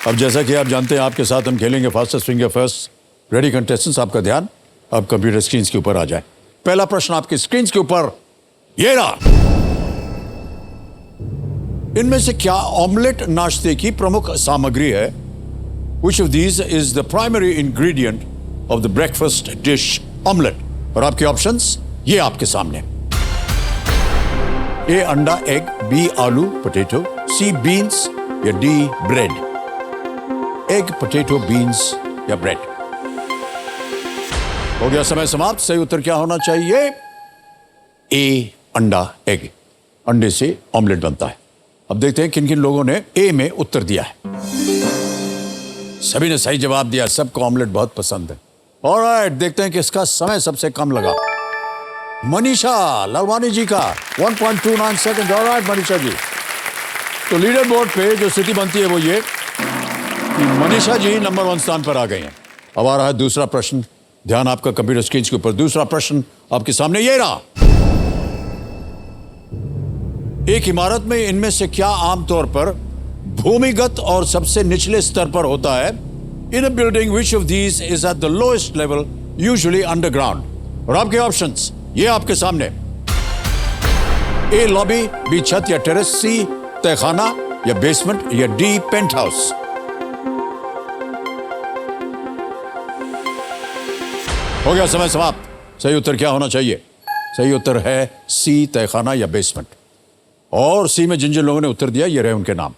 अब जैसा कि आप जानते हैं, आपके साथ हम खेलेंगे fastest finger first. Ready contestants, आपका ध्यान अब कंप्यूटर स्क्रीन के ऊपर आ जाए। पहला प्रश्न आपकी स्क्रीन के ऊपर ये रहा। इनमें से क्या ऑमलेट नाश्ते की प्रमुख सामग्री है? Which of these is the primary ingredient of the breakfast dish omelette? और आपके ऑप्शंस ये आपके सामने। ए अंडा एग, बी आलू पोटैटो, सी बीन्स या D bread. Egg, potato, beans या ब्रेड। हो गया समय समाप्त। सही उत्तर क्या होना चाहिए? ए अंडा एग। अंडे से ऑमलेट बनता है। अब देखते हैं किन किन लोगों ने ए में उत्तर दिया है। सभी ने सही जवाब दिया। सबको ऑमलेट बहुत पसंद है। ऑलराइट, देखते हैं किसका समय सबसे कम लगा। मनीषा लालवानी जी का 1.29 सेकंड। ऑलराइट मनीषा जी, तो लीडर बोर्ड पे जो स्थिति बनती है वो ये कि मनीषा जी नंबर 1 स्थान पर आ गई हैं। अब आ रहा है दूसरा प्रश्न। ध्यान आपका कंप्यूटर स्क्रीन के ऊपर। दूसरा प्रश्न आपके सामने ये रहा। एक इमारत में इनमें से क्या आमतौर पर भूमिगत और सबसे निचले स्तर पर होता है? In a building which of these is at the lowest level, usually underground. और आपके ऑप्शंस ये आपके सामने। ए लॉबी, बी छत या टेरेस, सी तहखाना या बेसमेंट या डी पेंट हाउस। हो गया समय समाप्त। सही उत्तर क्या होना चाहिए? सही उत्तर है सी तहखाना या बेसमेंट। और सी में जिन जिन लोगों ने उत्तर दिया ये रहे उनके नाम।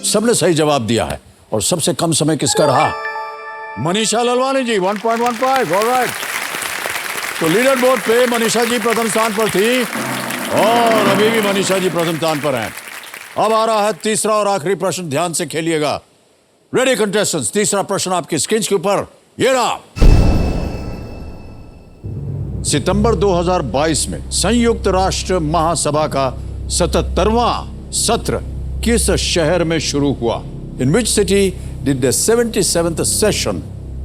सबने सही जवाब दिया है। और सबसे कम समय किसका रहा? मनीषा लालवानी जी 1.15। ऑलराइट, तो लीडर बोर्ड पे मनीषा जी प्रथम स्थान पर थी और अभी भी मनीषा जी प्रथम स्थान पर हैं। अब आ रहा है तीसरा और आखिरी प्रश्न। ध्यान से खेलिएगा। रेडी कंटेस्टेंट्स, तीसरा प्रश्न आपकी स्क्रीन के ऊपर ये रहा। सितंबर 2022 में संयुक्त राष्ट्र महासभा का 77वां सत्र किस शहर में शुरू हुआ? In which city did the 77th session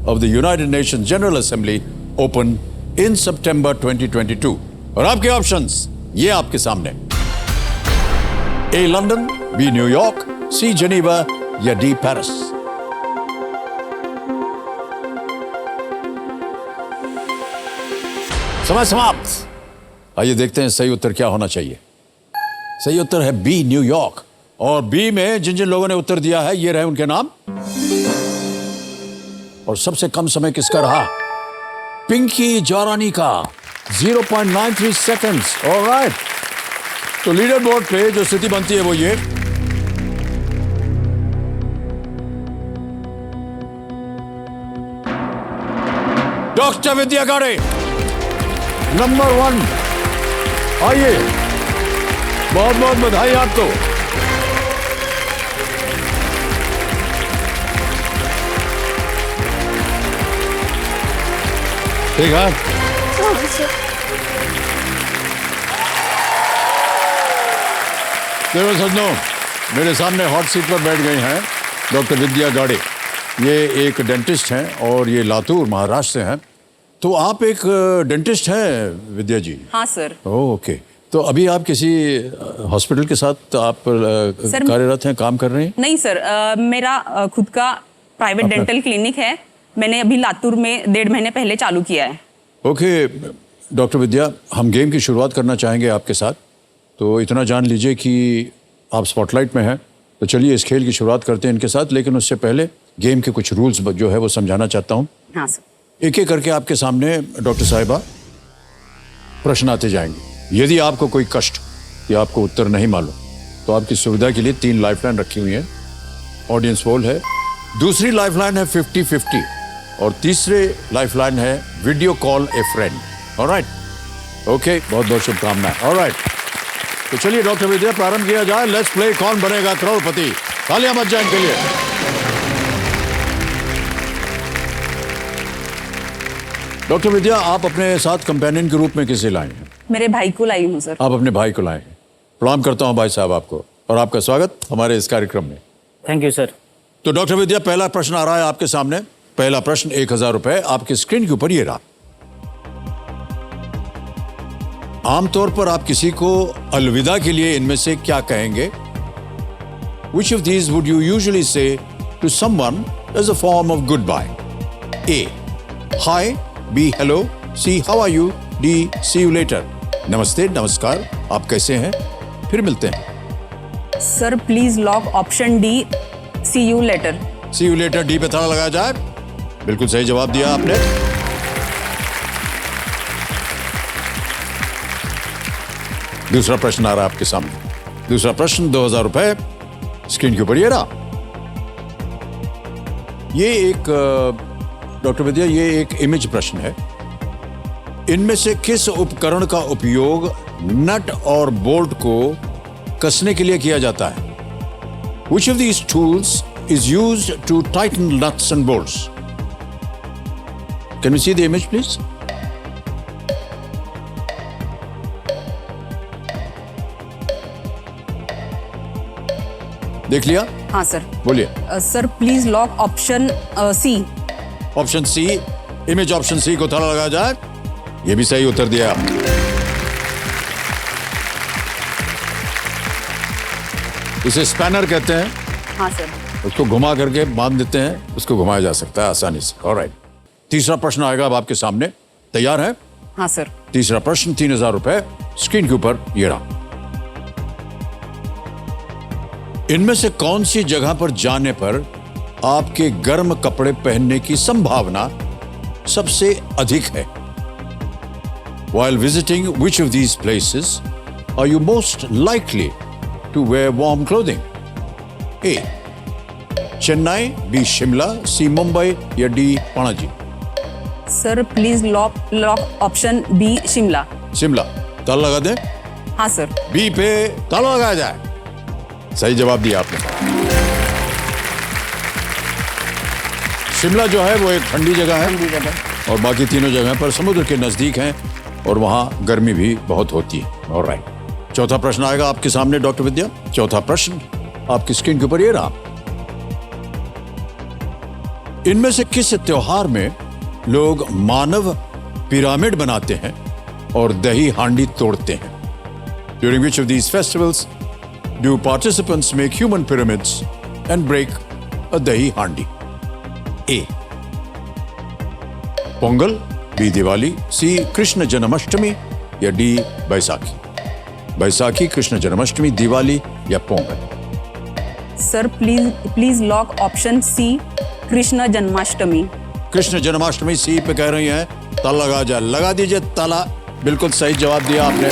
of the United Nations General Assembly open in September 2022? और आपके ऑप्शंस ये आपके सामने। ए लंदन, बी न्यूयॉर्क, सी जेनीवा या डी पेरिस। समय समाप्त। आइए देखते हैं सही उत्तर क्या होना चाहिए। सही उत्तर है बी न्यूयॉर्क। और बी में जिन जिन लोगों ने उत्तर दिया है ये रहे उनके नाम। और सबसे कम समय किसका रहा? पिंकी जौरानी का 0.93 सेकंड्स। ऑलराइट, तो लीडर बोर्ड पे जो स्थिति बनती है वो ये। डॉक्टर विद्या गाड़े नंबर 1। आइए, बहुत बहुत बधाई आपको। ठीक है, देखो सज्जनों, मेरे सामने हॉट सीट पर बैठ गए हैं डॉक्टर विद्या गाड़े। ये एक डेंटिस्ट हैं और ये लातूर महाराष्ट्र से हैं। तो आप एक डेंटिस्ट हैं विद्या जी? हाँ सर। ओके, तो अभी आप किसी हॉस्पिटल के साथ आप कार्यरत हैं, काम कर रहे हैं? नहीं सर, मेरा खुद का प्राइवेट डेंटल क्लिनिक है। मैंने अभी लातूर में 1.5 महीने पहले चालू किया है। ओके डॉक्टर विद्या, हम गेम की शुरुआत करना चाहेंगे आपके साथ। तो इतना जान लीजिए कि आप स्पॉटलाइट में हैं, तो चलिए इस खेल की शुरुआत करते हैं इनके साथ। लेकिन उससे पहले गेम के कुछ रूल्स जो है वो समझाना चाहता हूँ। हाँ सर। एक एक करके आपके सामने डॉक्टर साहिबा प्रश्न आते जाएंगे। यदि आपको कोई कष्ट या आपको उत्तर नहीं मालूम तो आपकी सुविधा के लिए 3 लाइफलाइन रखी हुई हैं। ऑडियंस पोल है। दूसरी लाइफलाइन है 50-50 और तीसरे लाइफलाइन है वीडियो कॉल ए फ्रेंड। ऑलराइट, ओके, बहुत बहुत शुभकामनाएं। ऑलराइट, तो चलिए डॉक्टर विद्या प्रारंभ किया जाए। लेट्स प्ले कौन बनेगा करोड़पति। तालियां बज जाए इनके लिए। डॉक्टर विद्या, आप अपने साथ कंपेनियन के रूप में किसे लाए हैं? मेरे भाई को लाई हूँ सर। आप अपने भाई को लाए हैं। प्रणाम करता हूं भाई साहब आपको और आपका स्वागत हमारे इस कार्यक्रम में। Thank you sir. तो डॉक्टर विद्या, पहला प्रश्न आ रहा है आपके सामने। पहला प्रश्न 1000 रुपए आपकी स्क्रीन के ऊपर ये रहा। आमतौर पर आप किसी को अलविदा के लिए इनमें से क्या कहेंगे? Which of these would you usually say to someone as a form of goodbye? A. Hi. B. Hello. C. How are you? D. See you later. नमस्ते, नमस्कार, आप कैसे हैं? फिर मिलते हैं। Sir please lock option D, see you later. See you later, D पे ताला लगाया जाए। बिल्कुल सही जवाब दिया आपने। दूसरा प्रश्न आ रहा है आपके सामने। दूसरा प्रश्न 2000 रुपए स्क्रीन के ऊपर ये रहा। ये एक डॉक्टर विद्या, ये एक इमेज प्रश्न है। इनमें से किस उपकरण का उपयोग नट और बोल्ट को कसने के लिए किया जाता है? Which of these tools is used to tighten nuts and bolts? Can we see the image, please? देख लिया? हाँ सर। बोलिए। Sir please lock option C. Option C, image option C को ताला लगाया जाए। ये भी सही उत्तर दिया आपने। इसे स्पैनर कहते हैं। हाँ सर। उसको घुमा करके बांध देते हैं, उसको घुमाया जा सकता है आसानी से। ऑलराइट, तीसरा प्रश्न आएगा अब आपके सामने। तैयार है? हाँ सर। तीसरा प्रश्न 3000 रुपए स्क्रीन के ऊपर ये रहा। इनमें से कौन सी जगह पर जाने पर आपके गर्म कपड़े पहनने की संभावना सबसे अधिक है? While visiting which of these places are you most likely to wear warm clothing? A. Chennai, B. Shimla, C. Mumbai या D. Panaji? Sir please lock option B, Shimla. Shimla, ताला लगा दें? हाँ सर। बी पे ताला लगाया जाए। सही जवाब दिया आपने। शिमला जो है वो एक ठंडी जगह है और बाकी तीनों जगह पर समुद्र के नजदीक हैं और वहां गर्मी भी बहुत होती है। ऑलराइट, चौथा प्रश्न आएगा आपके सामने डॉक्टर विद्या। चौथा प्रश्न आपकी स्क्रीन के ऊपर ये रहा। इनमें से किस त्योहार में लोग मानव पिरामिड बनाते हैं और दही हांडी तोड़ते हैं? During which of these festivals do participants make human pyramids and break a dahi handi? A. Pongal, B. Diwali, C. Krishna Janmashtami या D. बैसाखी? बैसाखी, कृष्ण जन्माष्टमी, दिवाली या Pongal? Sir please lock option C, Krishna Janmashtami. Krishna Janmashtami C पे कह रही हैं। ताला लगा जाए, लगा दीजिए ताला। बिल्कुल सही जवाब दिया आपने।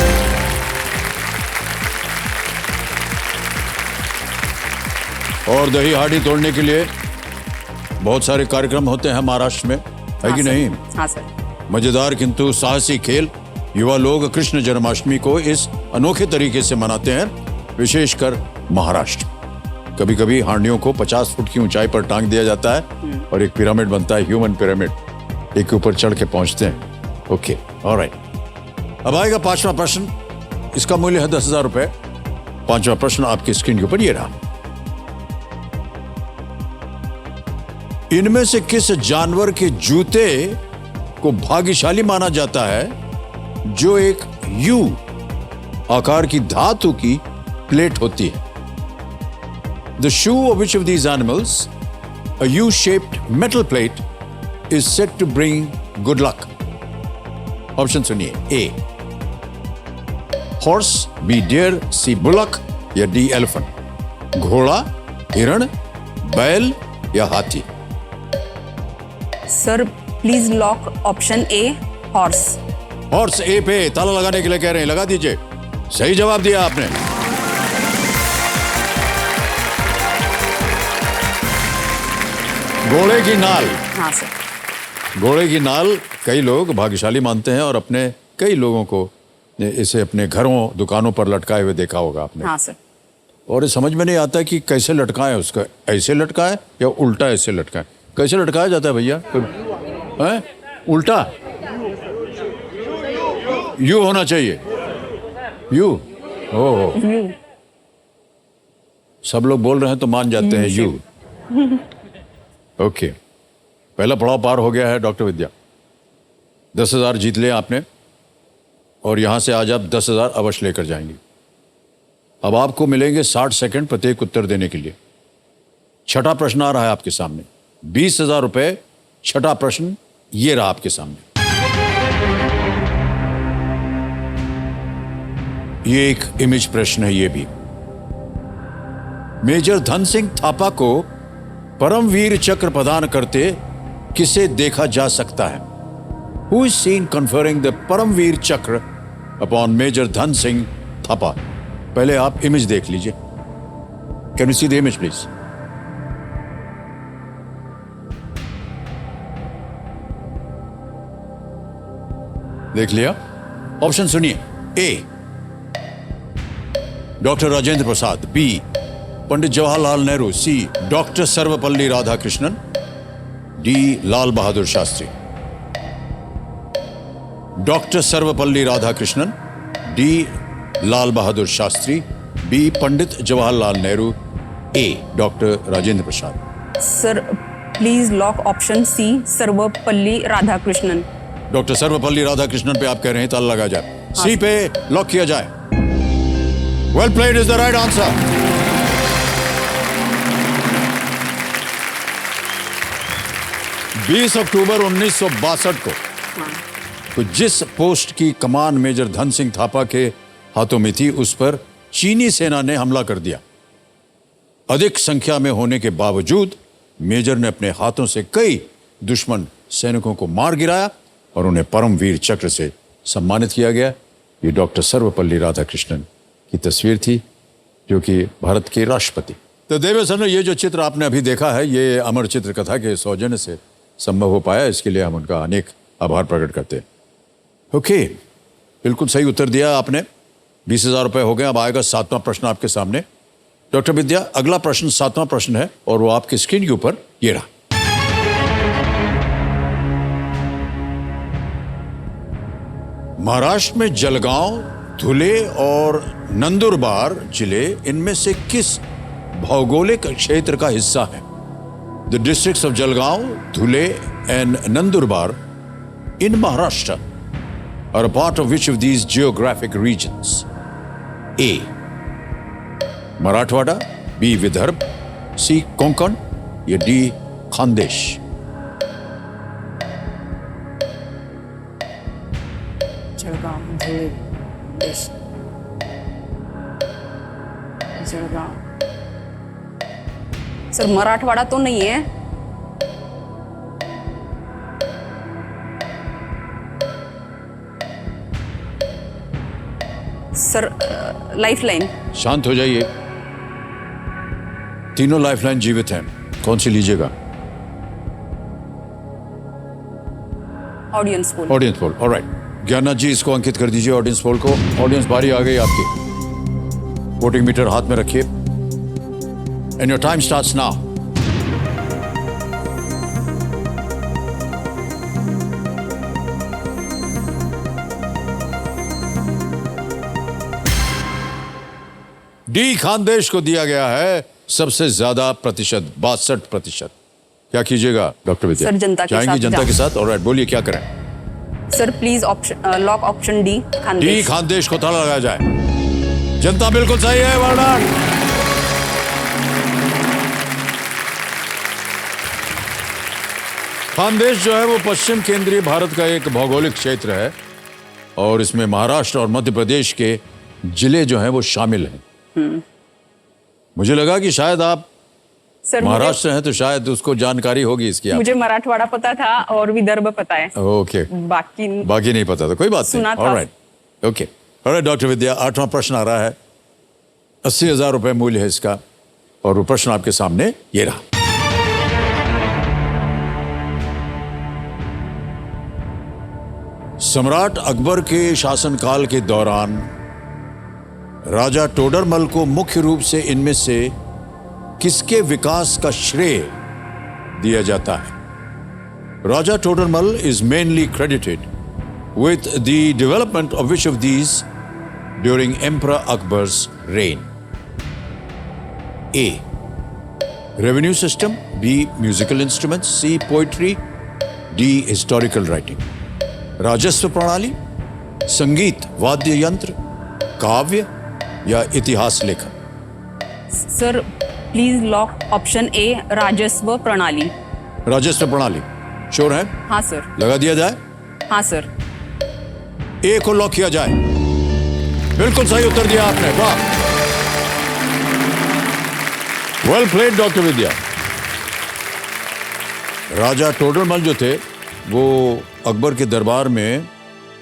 और दही हांडी तोड़ने के लिए बहुत सारे कार्यक्रम होते हैं महाराष्ट्र में, है हाँ कि सर। नहीं? हाँ सर। मजेदार किंतु साहसी खेल। युवा लोग कृष्ण जन्माष्टमी को इस अनोखे तरीके से मनाते हैं, विशेषकर महाराष्ट्र। कभी कभी हांडियों को 50 फुट की ऊंचाई पर टांग दिया जाता है और एक पिरामिड बनता है, ह्यूमन पिरामिड। एक के ऊपर चढ़ के पहुंचते हैं। Okay, alright. अब आएगा पांचवा प्रश्न। इसका मूल्य है 10,000 रुपए। पांचवा प्रश्न आपकी स्क्रीन के ऊपर ये रहा। इनमें से किस जानवर के जूते को भाग्यशाली माना जाता है जो एक यू आकार की धातु की प्लेट होती है? The shoe of which of these animals, a U-shaped metal plate, is said to bring good luck? Option सुनिए। A. Horse, B. Deer, C. Bullock या D. Elephant? घोड़ा, हिरण, बैल या हाथी? Sir please lock option A, horse. Horse A पे ताला लगाने के लिए कह रहे हैं, लगा दीजिए। सही जवाब दिया आपने। घोड़े की नाल। हाँ सर। घोड़े की नाल कई लोग भाग्यशाली मानते हैं और अपने कई लोगों को इसे अपने घरों दुकानों पर लटकाए हुए देखा होगा आपने। हाँ सर। और ये समझ में नहीं आता कि कैसे लटकाएं उसका, ऐसे लटकाएं या उल्टा ऐसे लटकाएं। कैसे लटकाया जाता है भैया? हैं? उल्टा यू होना चाहिए। यू। ओह, सब लोग बोल रहे हैं तो मान जाते हैं यू। ओके, पहला पड़ाव पार हो गया है डॉक्टर विद्या। 10,000 जीत लिया आपने और यहां से आज आप 10,000 अवश्य लेकर जाएंगे। अब आपको मिलेंगे 60 सेकंड प्रत्येक उत्तर देने के लिए। छठा प्रश्न आ रहा है आपके सामने, 20,000 रुपए। छठा प्रश्न ये रहा आपके सामने। ये एक इमेज प्रश्न है। ये भी मेजर धन सिंह थापा को परमवीर चक्र प्रदान करते किसे देखा जा सकता है? Who is seen conferring the Paramvir Chakra upon major Dhan Singh Thapa? पहले आप इमेज देख लीजिए। Can you see the image please? देख लिया? ऑप्शन सुनिए। A doctor Rajendra Prasad, B Pandit Jawaharlal Nehru, C doctor Sarvepalli Radhakrishnan, D Lal Bahadur Shastri. Doctor Sarvepalli Radhakrishnan, D Lal Bahadur Shastri, B Pandit Jawaharlal Nehru, A doctor Rajendra Prasad. Sir please lock option C Sarvepalli Radhakrishnan. Doctor Sarvepalli Radhakrishnan पे आप कह रहे हैं, ताला लगा जाए। सी पे लॉक किया जाए। Well played is the right answer. बीस अक्टूबर 1962 को तो जिस पोस्ट की कमान मेजर धन सिंह थापा के हाथों में थी, उस पर चीनी सेना ने हमला कर दिया। अधिक संख्या में होने के बावजूद मेजर ने अपने हाथों से कई दुश्मन सैनिकों को मार गिराया और उन्हें परमवीर चक्र से सम्मानित किया गया। ये डॉक्टर सर्वपल्ली राधाकृष्णन की तस्वीर थी, जो कि भारत के राष्ट्रपति। तो देवे सर, ये जो चित्र आपने अभी देखा है, ये अमर चित्र कथा के सौजन्य से संभव हो पाया। इसके लिए हम उनका अनेक आभार प्रकट करते हैं। ओके, बिल्कुल सही उत्तर दिया आपने। 20,000 रुपए हो गए। अब आएगा 7वां प्रश्न आपके सामने। डॉक्टर विद्या, अगला प्रश्न 7वां प्रश्न है और वो आपकी स्क्रीन के ऊपर ये रहा। महाराष्ट्र में जलगांव, धुले और नंदुरबार जिले इनमें से किस भौगोलिक क्षेत्र का हिस्सा है? The districts of Jalgaon, Dhule and Nandurbar in Maharashtra are a part of which of these geographic regions? A Marathwada, B Vidarbha, C Konkan, या डी खानदेश। जलगांव, धुले, जलगांव। सर मराठवाड़ा तो नहीं है। Sir lifeline. शांत हो जाइए। तीनों लाइफलाइन जीवित हैं, कौन सी लीजिएगा? Audience poll. Audience poll, all right. Gyannath ji, इसको अंकित कर दीजिए ऑडियंस पोल को। ऑडियंस, बारी आ गई आपकी। वोटिंग मीटर हाथ में रखिए and your time starts now. D Khandesh को दिया गया है सबसे ज्यादा प्रतिशत, 62%। क्या कीजिएगा डॉक्टर विद्या? सर जनता के जाएंगी साथ जनता के साथ। ऑलराइट, बोलिए क्या करें? Sir please option lock option D Khandesh. D Khandesh को ताला लगाया जाए। जनता बिल्कुल सही है, वर्णन। खानदेश जो है वो पश्चिम केंद्रीय भारत का एक भौगोलिक क्षेत्र है और इसमें महाराष्ट्र और मध्य प्रदेश के जिले जो हैं वो शामिल हैं। मुझे लगा कि शायद आप सर महाराष्ट्र हैं तो शायद उसको जानकारी होगी इसकी। मुझे मराठवाड़ा पता था और विदर्भ पता है। ओके, बाकी नहीं पता था, कोई बात नहीं। Alright, okay. ऑलराइट डॉक्टर विद्या, 8वां प्रश्न आ रहा है। 80,000 रुपए मूल्य है इसका और वो प्रश्न आपके सामने ये रहा। सम्राट अकबर के शासनकाल के दौरान राजा टोडरमल को मुख्य रूप से इनमें से किसके विकास का श्रेय दिया जाता है? Raja Todarmal is mainly credited with the development of which of these during Emperor Akbar's reign? A. Revenue system, B. Musical instruments, C. Poetry, D. Historical writing. राजस्व प्रणाली, संगीत वाद्य यंत्र, काव्य या इतिहास लेखक? सर प्लीज लॉक ऑप्शन ए राजस्व प्रणाली। राजस्व प्रणाली, श्योर है? हाँ सर। लगा दिया जाए? हाँ सर। ए को लॉक किया जाए। बिल्कुल सही उत्तर दिया आपने, वाह, वेल प्लेड डॉक्टर विद्या। राजा टोडरमल जो थे वो अकबर के दरबार में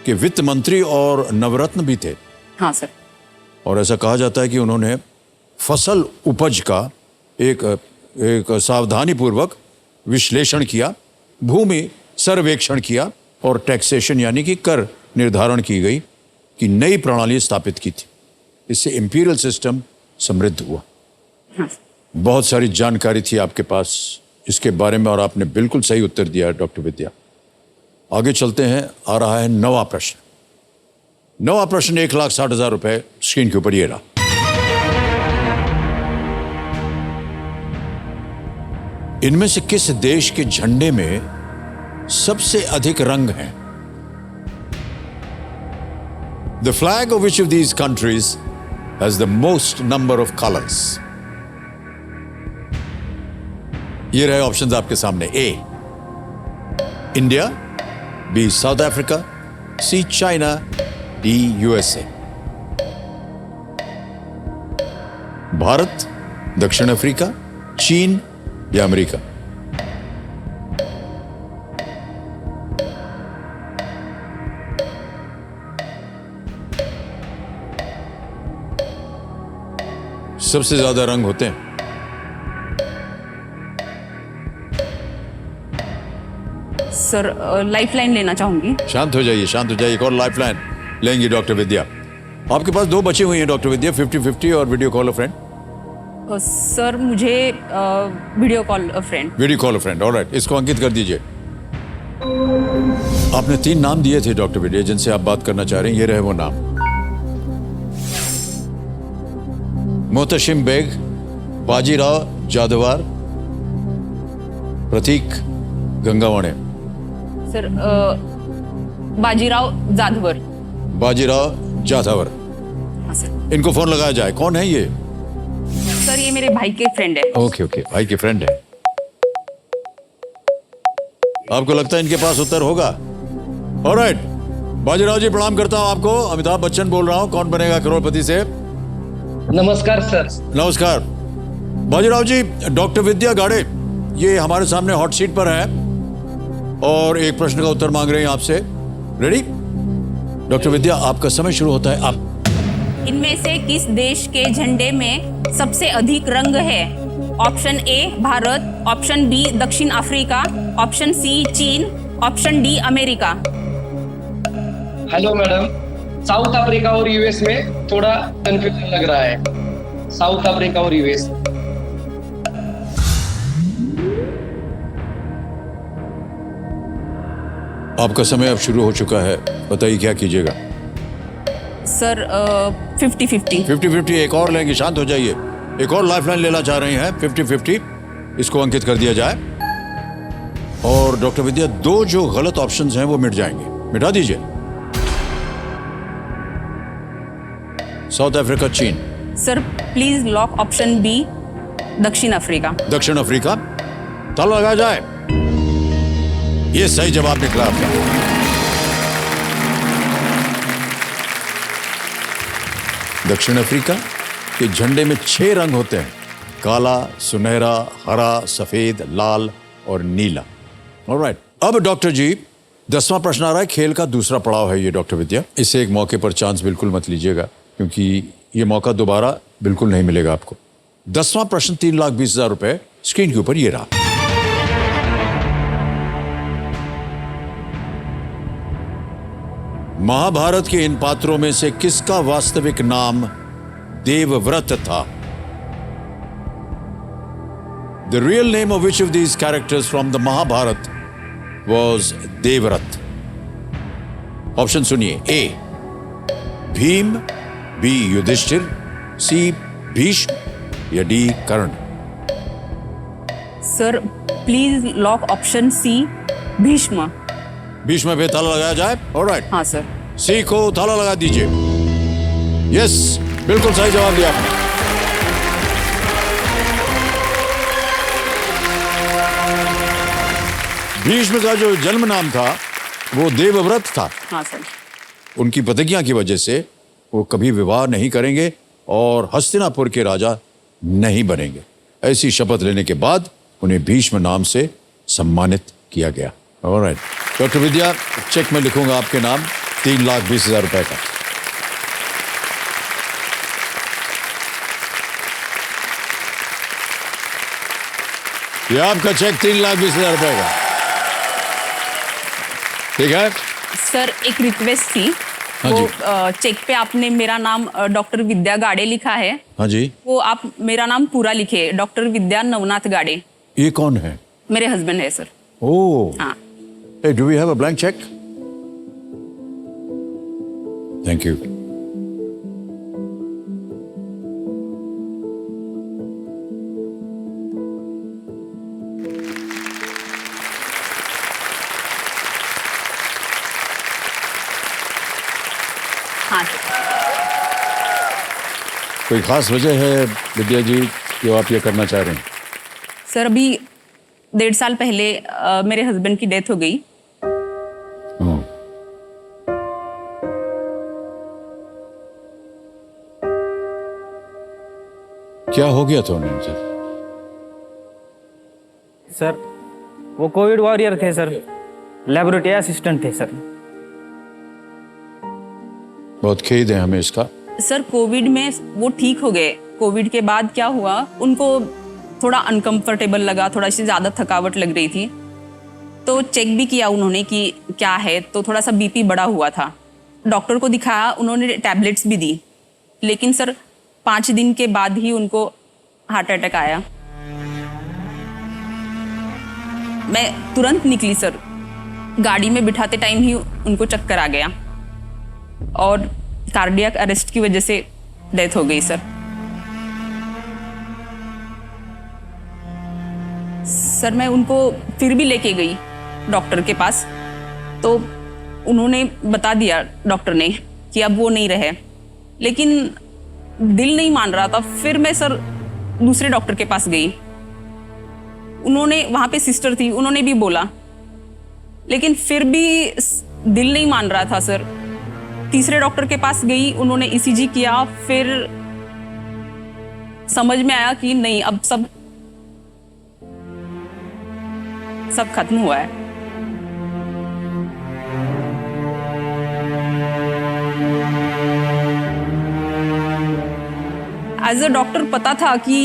के वित्त मंत्री और नवरत्न भी थे। हाँ सर। और ऐसा कहा जाता है कि उन्होंने फसल उपज का एक सावधानी पूर्वक विश्लेषण किया, भूमि सर्वेक्षण किया और टैक्सेशन यानी कि कर निर्धारण की गई कि नई प्रणाली स्थापित की थी। इससे इंपीरियल सिस्टम समृद्ध हुआ। हाँ। बहुत सारी जानकारी थी आपके पास इसके बारे में और आपने बिल्कुल सही उत्तर दिया डॉक्टर विद्या। आगे चलते हैं, आ रहा है नवा प्रश्न। नवा प्रश्न 1,60,000 रुपए स्क्रीन के ऊपर ये रहा। इनमें से किस देश के झंडे में सबसे अधिक रंग हैं? The flag of which of these countries has the most number of colors? ये रहे ऑप्शंस आपके सामने। ए इंडिया, बी साउथ अफ्रीका, सी चाइना, डी यूएसए। भारत, दक्षिण अफ्रीका, चीन या अमेरिका? सबसे ज्यादा रंग होते हैं। सर लाइफलाइन लेना चाहूंगी। शांत हो जाइए, शांत हो जाइए। एक और लाइफलाइन लेंगी डॉक्टर विद्या। आपके पास 2 बची हुई हैं डॉक्टर विद्या, 50-50 और video call a friend. Sir मुझे video call a friend. Video call a friend, all right, इसको अंकित कर दीजिए। आपने 3 नाम दिए थे डॉक्टर विद्या जिनसे आप बात करना चाह रहे हैं, ये रहे वो नाम। मोहतशिम बेग, बाजीराव जादवार, प्रतीक गंगावणे। सर बाजीराव जाधवर। बाजीराव जाधवर। हाँ सर। इनको फोन लगाया जाए। कौन है ये? सर ये मेरे भाई के फ्रेंड है। ओके, भाई के फ्रेंड है। आपको लगता है इनके पास उत्तर होगा? ऑलराइट, बाजीराव जी प्रणाम करता हूं आपको। अमिताभ बच्चन बोल रहा हूं, कौन बनेगा करोड़पति से। नमस्कार सर। नमस्कार बाजीराव जी। डॉक्टर विद्या गाड़े ये हमारे सामने हॉट सीट पर है और एक प्रश्न का उत्तर मांग रहे हैं आपसे। रेडी? डॉक्टर विद्या आपका समय शुरू होता है। आप इनमें से किस देश के झंडे में सबसे अधिक रंग है? Option A Bharat, option B दक्षिण अफ्रीका, ऑप्शन सी चीन, option D America. Hello madam, south Africa और यूएस में थोड़ा कंफ्यूजन लग रहा है। साउथ अफ्रीका और यूएस। आपका समय अब शुरू हो चुका है, बताइए क्या कीजिएगा। सर 50-50। 50-50 एक और लेंगे। शांत हो जाइए। एक और लाइफलाइन लेना चाह रही हैं। 50-50 इसको अंकित कर दिया जाए और डॉक्टर विद्या 2 जो गलत ऑप्शंस हैं वो मिट जाएंगे। मिटा दीजिए। साउथ अफ्रीका, चीन। Sir please lock option B दक्षिण अफ्रीका। दक्षिण अफ्रीका, ताला लगाया जाए। ये सही जवाब निकला आपका। दक्षिण अफ्रीका के झंडे में 6 रंग होते हैं, काला, सुनहरा, हरा, सफेद, लाल और नीला। ऑलराइट, अब डॉक्टर जी 10वां प्रश्न आ रहा है। खेल का दूसरा पड़ाव है ये डॉक्टर विद्या। इसे एक मौके पर चांस बिल्कुल मत लीजिएगा क्योंकि ये मौका दोबारा बिल्कुल नहीं मिलेगा आपको। 10वां प्रश्न 3,20,000 रुपए स्क्रीन के ऊपर ये रहा। महाभारत के इन पात्रों में से किसका वास्तविक नाम देवव्रत था? The real name of which of these characters from the Mahabharat was Devavrat? Option सुनिए। A Bhim, B Yudhishthir, C Bhishma या D Karna. Sir please lock option C Bhishma. Bhishma पे ताला लगाया जाए। ऑलराइट, हाँ सर। सी को ताला लगा दीजिए। यस, बिल्कुल सही जवाब दिया आपने। भीष्म का जो जन्म नाम था वो देवव्रत था। हाँ सर। उनकी प्रतिज्ञा की वजह से वो कभी विवाह नहीं करेंगे और हस्तिनापुर के राजा नहीं बनेंगे। ऐसी शपथ लेने के बाद उन्हें भीष्म नाम से सम्मानित किया गया। ऑलराइट डॉक्टर विद्या, चेक में लिखूंगा आपके नाम 3,20,000 रुपए का। ये आपका चेक 3,20,000 रुपए का। ठीक है सर, एक रिक्वेस्ट थी। हाँ वो जी। चेक पे आपने मेरा नाम डॉक्टर विद्या गाड़े लिखा है, हाँ जी। वो आप मेरा नाम पूरा लिखे, डॉक्टर विद्या नवनाथ गाड़े। ये कौन है? मेरे हस्बैंड है सर। ओह, हाँ। hey, do we have a blank check? Thank you. हाँ सर। कोई खास वजह है विद्या जी जो आप ये करना चाह रहे हैं? सर, अभी 1.5 साल पहले मेरे हस्बैंड की डेथ हो गई। हम्म। क्या हो गया था उन्हें सर? सर वो कोविड वॉरियर थे सर, लेबोरेटरी असिस्टेंट थे सर। बहुत खेद है हमें इसका। सर, कोविड में वो ठीक हो गए। कोविड के बाद क्या हुआ, उनको थोड़ा अनकंफर्टेबल लगा, थोड़ा सी ज़्यादा थकावट लग रही थी, तो चेक भी किया उन्होंने कि क्या है, तो थोड़ा सा बीपी बढ़ा हुआ था। डॉक्टर को दिखाया, उन्होंने टैबलेट्स भी दी, लेकिन सर 5 दिन के बाद ही उनको हार्ट अटैक आया। मैं तुरंत निकली सर, गाड़ी में बिठाते टाइम ही उनको चक्कर आ गया और कार्डियक अरेस्ट की वजह से डेथ हो गई सर। सर, मैं उनको फिर भी लेके गई डॉक्टर के पास, तो उन्होंने बता दिया डॉक्टर ने कि अब वो नहीं रहे, लेकिन दिल नहीं मान रहा था। फिर मैं सर दूसरे डॉक्टर के पास गई, उन्होंने, वहाँ पे सिस्टर थी, उन्होंने भी बोला, लेकिन फिर भी दिल नहीं मान रहा था सर। तीसरे डॉक्टर के पास गई, उन्होंने ईसीजी किया, फिर समझ में आया कि नहीं, अब सब खत्म हुआ है। एज अ डॉक्टर पता था कि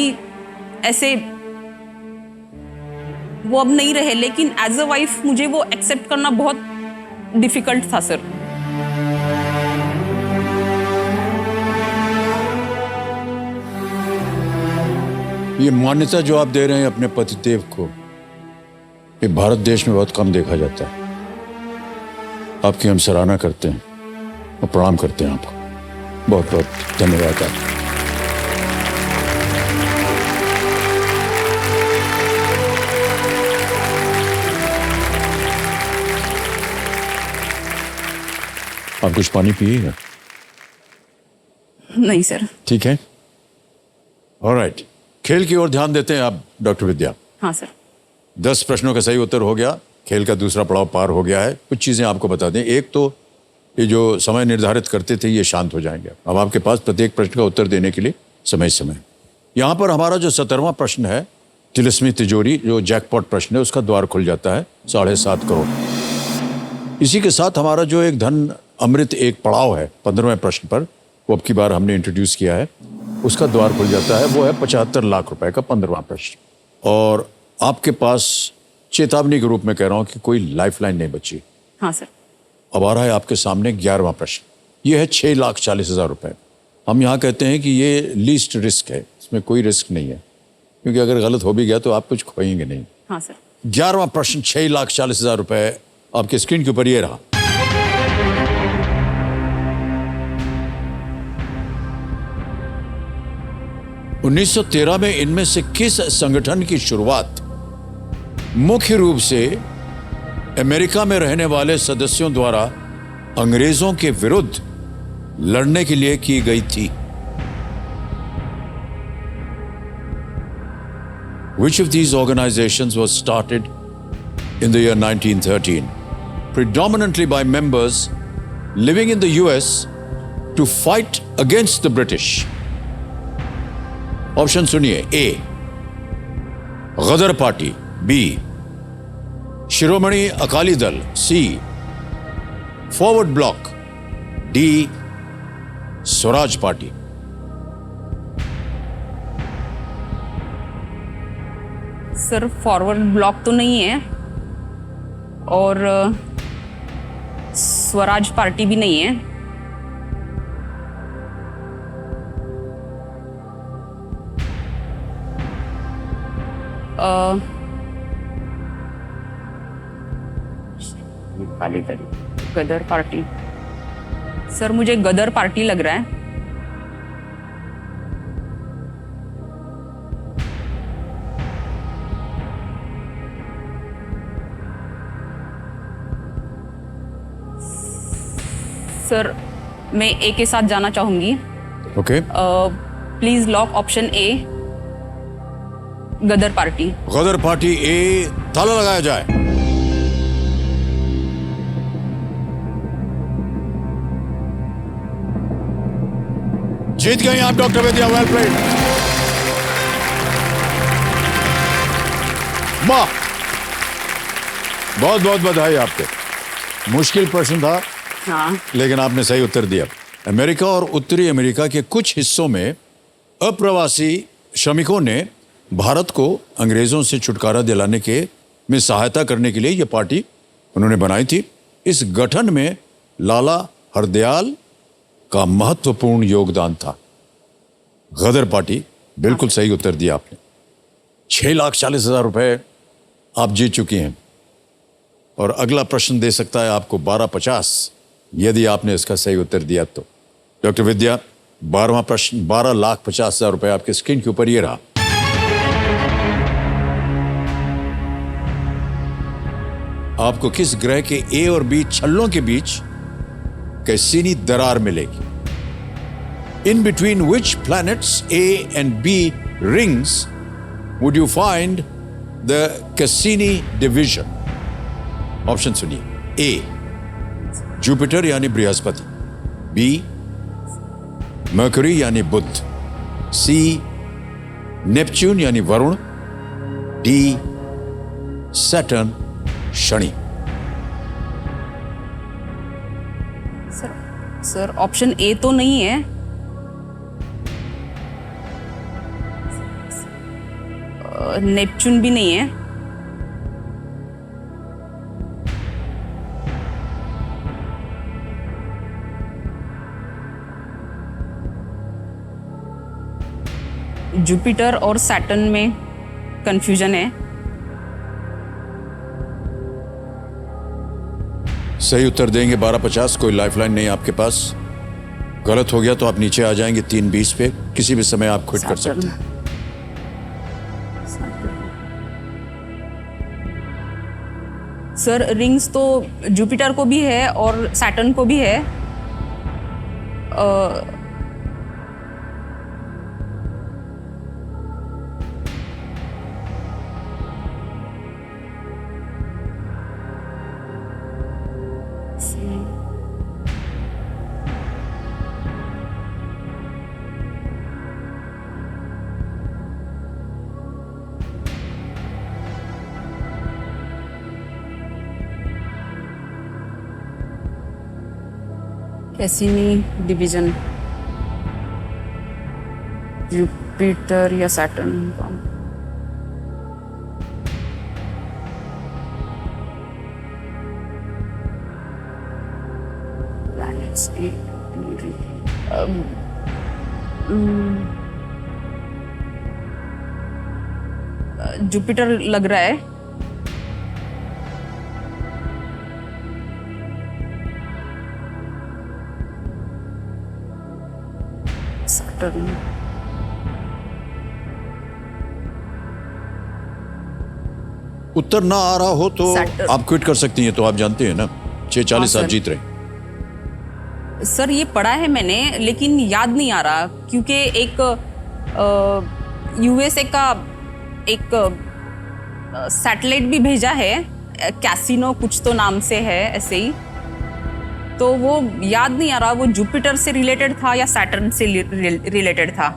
ऐसे वो अब नहीं रहे, लेकिन एज अ वाइफ मुझे वो एक्सेप्ट करना बहुत डिफिकल्ट था सर। ये मान्यता जो आप दे रहे हैं अपने पतिदेव को, ये भारत देश में बहुत कम देखा जाता है। आपकी हम सराहना करते हैं और प्रणाम करते हैं आपको। बहुत बहुत धन्यवाद आपका। आप कुछ पानी पिएगा? नहीं सर। ठीक है, ऑलराइट। खेल की ओर ध्यान देते हैं आप डॉक्टर विद्या। हाँ सर। 10 प्रश्नों का सही उत्तर हो गया, खेल का दूसरा पड़ाव पार हो गया है। कुछ चीजें आपको बता दें। एक तो ये जो समय निर्धारित करते थे ये शांत हो जाएंगे। अब आपके पास प्रत्येक प्रश्न का उत्तर देने के लिए समय। यहाँ पर हमारा जो 17वां प्रश्न है, तिलिस्मी तिजोरी, जो जैकपॉट प्रश्न है, उसका द्वार खुल जाता है 7.5 करोड़। इसी के साथ हमारा जो एक धन अमृत एक पड़ाव है 15वें प्रश्न पर, वो अब की बार हमने इंट्रोड्यूस किया है, उसका द्वार खुल जाता है। वो है 75 लाख रुपए का 15वां प्रश्न। और आपके पास चेतावनी के रूप में कह रहा हूं कि कोई लाइफलाइन नहीं बची। हाँ सर। अब आ रहा है आपके सामने 11वां प्रश्न। ये है 6,40,000 रुपए। हम यहाँ कहते हैं कि ये लीस्ट रिस्क है, इसमें कोई रिस्क नहीं है, क्योंकि अगर गलत हो भी गया तो आप कुछ खोएंगे नहीं। हाँ सर। 11वां प्रश्न 6,40,000 रुपए आपके स्क्रीन के ऊपर ये रहा। उन्नीस 1913 में इनमें से किस संगठन की शुरुआत मुख्य रूप से अमेरिका में रहने वाले सदस्यों द्वारा अंग्रेजों के विरुद्ध लड़ने के लिए की गई थी? Which of these organizations was started in the year 1913, predominantly by members living in the US to fight against the British? Option सुनिए. A, Ghadar party. B, Shiromani Akali Dal. C, forward bloc. D, Swaraj party. Sir forward bloc तो नहीं है और Swaraj party भी नहीं है. गदर party. Sir मुझे गदर party लग रहा है. सर मैं ए के साथ जाना चाहूंगी. Okay. Please lock option A, Ghadar party. Ghadar party A, ताला लगाया जाए. जीत गए आप डॉक्टर विद्या. Well played. वाह, बहुत बहुत बधाई आपको. मुश्किल प्रश्न था हाँ. लेकिन आपने सही उत्तर दिया. अमेरिका और उत्तरी अमेरिका के कुछ हिस्सों में अप्रवासी श्रमिकों ने भारत को अंग्रेजों से छुटकारा दिलाने के में सहायता करने के लिए यह पार्टी उन्होंने बनाई थी. इस गठन में लाला हरदयाल का महत्वपूर्ण योगदान था. गदर पार्टी, बिल्कुल सही उत्तर दिया आपने. 6,40,000 रुपए आप जीत चुकी हैं और अगला प्रश्न दे सकता है आपको 12,50 यदि आपने इसका सही उत्तर दिया तो. डॉक्टर विद्या, 12वां प्रश्न 12,50,000 रुपए आपके स्क्रीन के ऊपर ये रहा. आपको किस ग्रह के ए और बी छल्लों के बीच कैसीनी दरार मिलेगी? In between which planets A and B rings would you find the Cassini division? Option सुनिए. ए, जुपिटर यानी बृहस्पति. बी, मर्करी यानी बुध. सी, नेपच्यून यानी Varun. D, Saturn Shani. Sir option A तो नहीं है. नेपच्यून भी नहीं है. जुपिटर और सैटर्न में कंफ्यूजन है. सही उत्तर देंगे 12,50. कोई लाइफलाइन नहीं आपके पास. गलत हो गया तो आप नीचे आ जाएंगे 3:20 पे. किसी भी समय आप क्विट कर सकते हैं. सर रिंग्स तो जुपिटर को भी है और सैटर्न को भी है. कैसीनी डिवीजन, जुपिटर या सैटर्न. प्लैनेट्स जुपिटर लग रहा है. सैटर्न. उत्तर ना आ रहा हो तो Saturn. आप क्विट कर सकती हैं. तो आप जानते हैं ना 6:40 हाँ, आप सर. जीत रहे हैं. सर ये पढ़ा है मैंने लेकिन याद नहीं आ रहा क्योंकि एक यूएसए का एक सैटेलाइट भी भेजा है, कैसिनो कुछ तो नाम से है ऐसे ही, तो वो याद नहीं आ रहा वो जुपिटर से रिलेटेड था या सैटर्न से रिलेटेड था।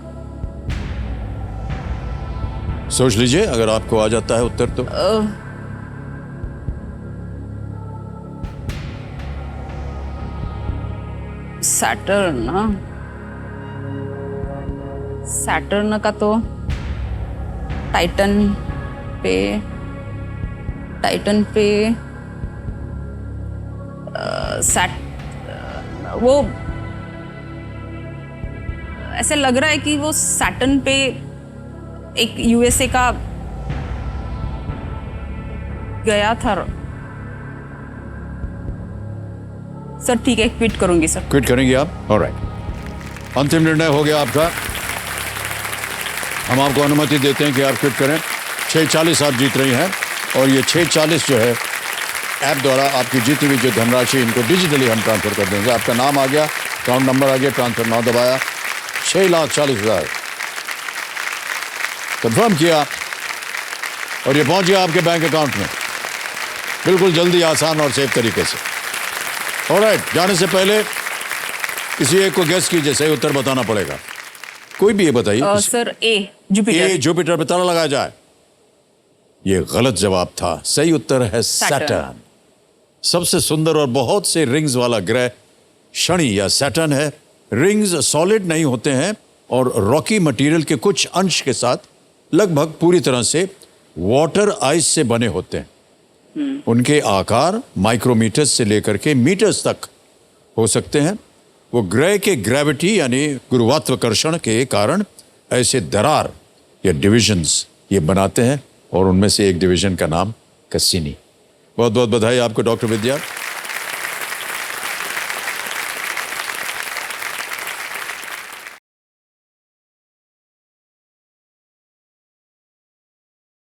सोच लीजिए, अगर आपको आ जाता है उत्तर तो। सैटर्न का तो टाइटन पे वो ऐसे लग रहा है कि वो सैटर्न पे एक यूएसए का गया था। सर ठीक है, क्विट करूंगी सर। क्विट करेंगे आप? ऑलराइट, अंतिम निर्णय हो गया आपका। हम आपको अनुमति देते हैं कि आप क्विट करें। 640 आप जीत रही हैं और ये 640 जो है ऐप द्वारा आपकी जीती हुई जो धनराशि इनको डिजिटली हम ट्रांसफर कर देंगे। आपका नाम आ गया, अकाउंट नंबर आ गया, ट्रांसफर नाउ दबाया, 6,40,000 कंफर्म किया और ये पहुंच गया आपके बैंक अकाउंट में बिल्कुल जल्दी, आसान और सेफ तरीके से। ऑलराइट, जाने से पहले किसी एक को गेस कीजिए, सही उत्तर बताना पड़ेगा। कोई भी ये बताइए। सर ए जुपिटर पे ताला लगाया जाए। ये गलत जवाब था, सही उत्तर है सैटर्न। सबसे सुंदर और बहुत से रिंग्स वाला ग्रह शनि या सैटर्न है। रिंग्स सॉलिड नहीं होते हैं और रॉकी मटेरियल के कुछ अंश के साथ लगभग पूरी तरह से वाटर आइस से बने होते हैं। उनके आकार माइक्रोमीटर्स से लेकर के मीटर्स तक हो सकते हैं। वो ग्रह के ग्रेविटी यानी गुरुत्वाकर्षण के कारण ऐसे दरार या डिविजन्स ये बनाते हैं और उनमें से एक डिवीजन का नाम कैसिनी। बहुत बहुत बधाई आपको डॉक्टर विद्या।